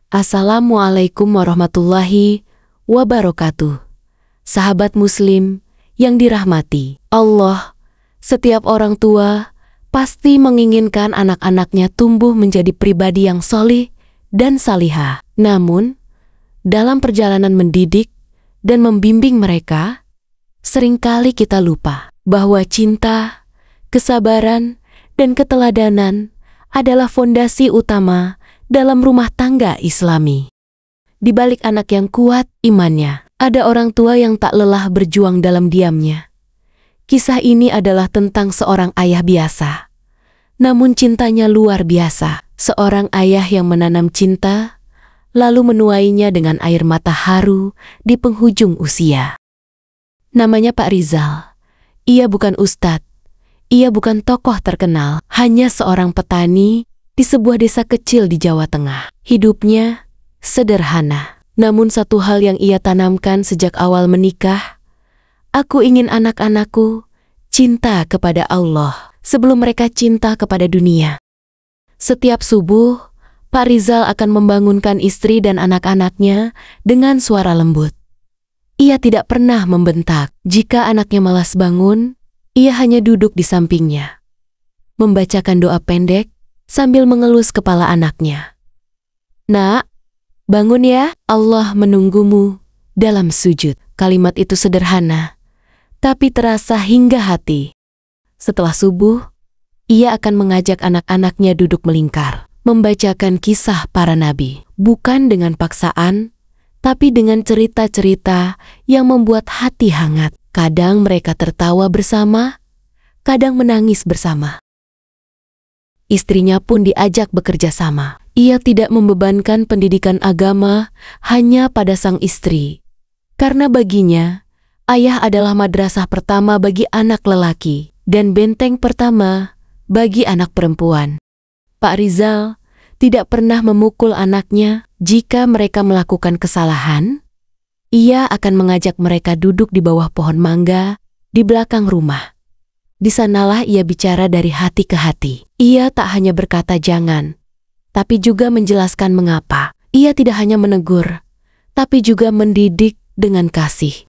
Assalamualaikum warahmatullahi wabarakatuh. Sahabat muslim yang dirahmati Allah, setiap orang tua pasti menginginkan anak-anaknya tumbuh menjadi pribadi yang solih dan salihah. Namun, dalam perjalanan mendidik dan membimbing mereka, seringkali kita lupa bahwa cinta, kesabaran, dan keteladanan adalah fondasi utama dalam rumah tangga Islami. Di balik anak yang kuat imannya, ada orang tua yang tak lelah berjuang dalam diamnya. Kisah ini adalah tentang seorang ayah biasa, namun cintanya luar biasa. Seorang ayah yang menanam cinta, lalu menuainya dengan air mata haru di penghujung usia. Namanya Pak Rizal. Ia bukan ustadz, ia bukan tokoh terkenal, hanya seorang petani di sebuah desa kecil di Jawa Tengah. Hidupnya sederhana, namun satu hal yang ia tanamkan sejak awal menikah, aku ingin anak-anakku cinta kepada Allah sebelum mereka cinta kepada dunia. Setiap subuh, Pak Rizal akan membangunkan istri dan anak-anaknya dengan suara lembut. Ia tidak pernah membentak. Jika anaknya malas bangun, ia hanya duduk di sampingnya, membacakan doa pendek sambil mengelus kepala anaknya. "Nak, bangun ya, Allah menunggumu," dalam sujud. Kalimat itu sederhana, tapi terasa hingga hati. Setelah subuh, ia akan mengajak anak-anaknya duduk melingkar, membacakan kisah para nabi, bukan dengan paksaan, tapi dengan cerita-cerita yang membuat hati hangat. Kadang mereka tertawa bersama, kadang menangis bersama. Istrinya pun diajak bekerja sama. Ia tidak membebankan pendidikan agama hanya pada sang istri, karena baginya, ayah adalah madrasah pertama bagi anak lelaki dan benteng pertama bagi anak perempuan. Pak Rizal tidak pernah memukul anaknya. Jika mereka melakukan kesalahan, ia akan mengajak mereka duduk di bawah pohon mangga di belakang rumah. Di sanalah ia bicara dari hati ke hati. Ia tak hanya berkata jangan, tapi juga menjelaskan mengapa. Ia tidak hanya menegur, tapi juga mendidik dengan kasih.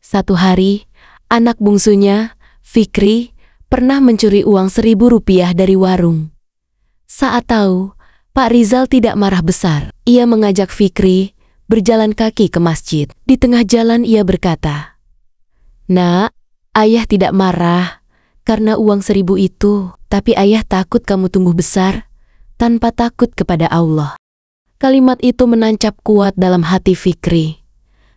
Satu hari, anak bungsunya, Fikri, pernah mencuri uang Rp1.000 dari warung. Saat tahu, Pak Rizal tidak marah besar. Ia mengajak Fikri berjalan kaki ke masjid. Di tengah jalan ia berkata, "Nak, ayah tidak marah karena uang 1.000 itu, tapi ayah takut kamu tumbuh besar tanpa takut kepada Allah." Kalimat itu menancap kuat dalam hati Fikri.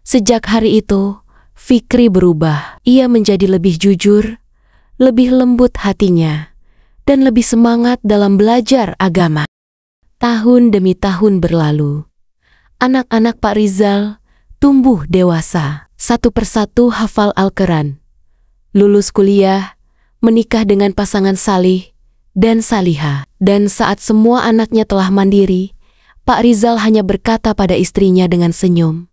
Sejak hari itu, Fikri berubah. Ia menjadi lebih jujur, lebih lembut hatinya, dan lebih semangat dalam belajar agama. Tahun demi tahun berlalu. Anak-anak Pak Rizal tumbuh dewasa, satu persatu hafal Al-Quran, lulus kuliah, menikah dengan pasangan salih dan salihah. Dan saat semua anaknya telah mandiri, Pak Rizal hanya berkata pada istrinya dengan senyum,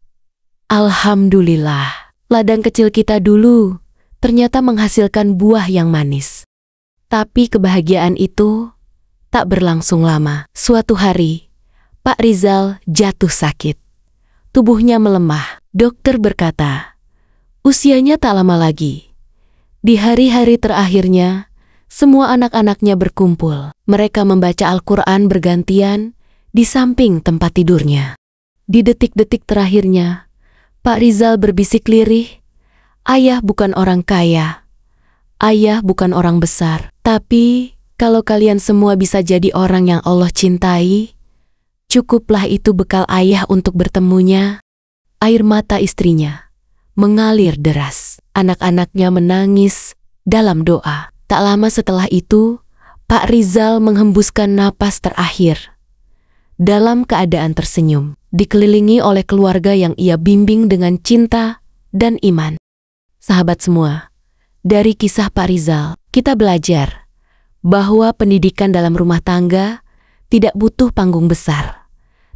"Alhamdulillah, ladang kecil kita dulu ternyata menghasilkan buah yang manis." Tapi kebahagiaan itu tak berlangsung lama. Suatu hari, Pak Rizal jatuh sakit. Tubuhnya melemah. Dokter berkata, usianya tak lama lagi. Di hari-hari terakhirnya, semua anak-anaknya berkumpul. Mereka membaca Al-Quran bergantian di samping tempat tidurnya. Di detik-detik terakhirnya, Pak Rizal berbisik lirih, "Ayah bukan orang kaya. Ayah bukan orang besar. Tapi kalau kalian semua bisa jadi orang yang Allah cintai, cukuplah itu bekal ayah untuk bertemunya." Air mata istrinya mengalir deras. Anak-anaknya menangis dalam doa. Tak lama setelah itu, Pak Rizal menghembuskan napas terakhir. Dalam keadaan tersenyum, dikelilingi oleh keluarga yang ia bimbing dengan cinta dan iman. Sahabat semua, dari kisah Pak Rizal, kita belajar bahwa pendidikan dalam rumah tangga tidak butuh panggung besar,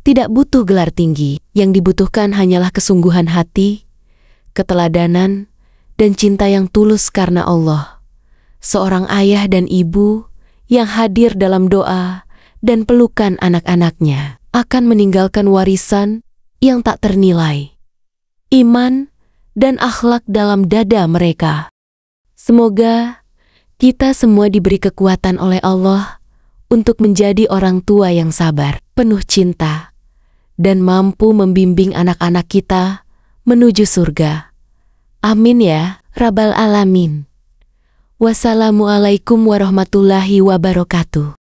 tidak butuh gelar tinggi. Yang dibutuhkan hanyalah kesungguhan hati, keteladanan, dan cinta yang tulus karena Allah. Seorang ayah dan ibu yang hadir dalam doa dan pelukan anak-anaknya. akan meninggalkan warisan yang tak ternilai, iman dan akhlak dalam dada mereka. Semoga kita semua diberi kekuatan oleh Allah untuk menjadi orang tua yang sabar, penuh cinta, dan mampu membimbing anak-anak kita menuju surga. Amin ya Rabbal Alamin. Wassalamualaikum warahmatullahi wabarakatuh.